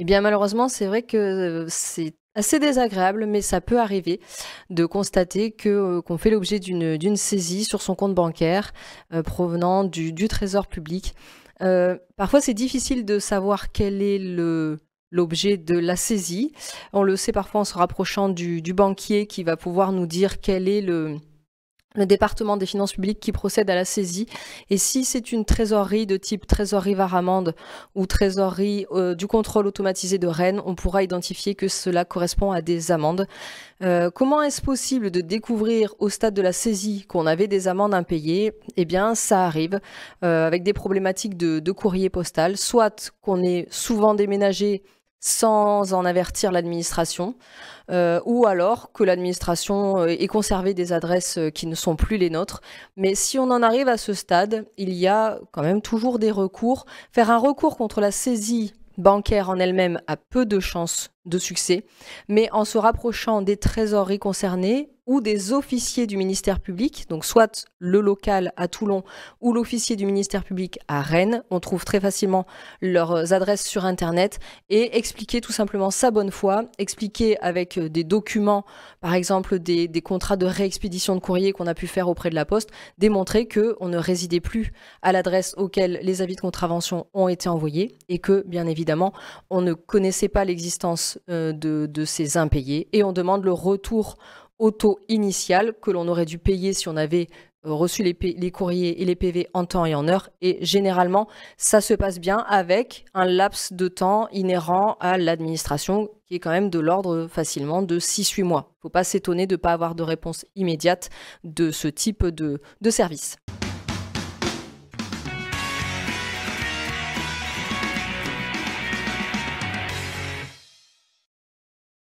Eh bien, malheureusement, c'est vrai que c'est assez désagréable, mais ça peut arriver de constater qu'on fait l'objet d'une saisie sur son compte bancaire provenant du trésor public. Parfois, c'est difficile de savoir quel est l'objet de la saisie. On le sait parfois en se rapprochant du banquier qui va pouvoir nous dire quel est le département des finances publiques qui procède à la saisie. Et si c'est une trésorerie de type trésorerie Varamande ou trésorerie du contrôle automatisé de Rennes, on pourra identifier que cela correspond à des amendes. Comment est-ce possible de découvrir au stade de la saisie qu'on avait des amendes impayées? Eh bien, ça arrive avec des problématiques de courrier postal, soit qu'on est souvent déménagé sans en avertir l'administration, ou alors que l'administration ait conservé des adresses qui ne sont plus les nôtres. Mais si on en arrive à ce stade, il y a quand même toujours des recours. Faire un recours contre la saisie bancaire en elle-même a peu de chances de succès, mais en se rapprochant des trésoreries concernées ou des officiers du ministère public, donc soit le local à Toulon ou l'officier du ministère public à Rennes, on trouve très facilement leurs adresses sur Internet et expliquer tout simplement sa bonne foi, expliquer avec des documents, par exemple des contrats de réexpédition de courrier qu'on a pu faire auprès de la Poste, démontrer qu'on ne résidait plus à l'adresse auquel les avis de contravention ont été envoyés et que, bien évidemment, on ne connaissait pas l'existence de ces impayés et on demande le retour au taux initial que l'on aurait dû payer si on avait reçu les courriers et les PV en temps et en heure. Et généralement, ça se passe bien avec un laps de temps inhérent à l'administration qui est quand même de l'ordre facilement de 6-8 mois. Il ne faut pas s'étonner de ne pas avoir de réponse immédiate de ce type de service.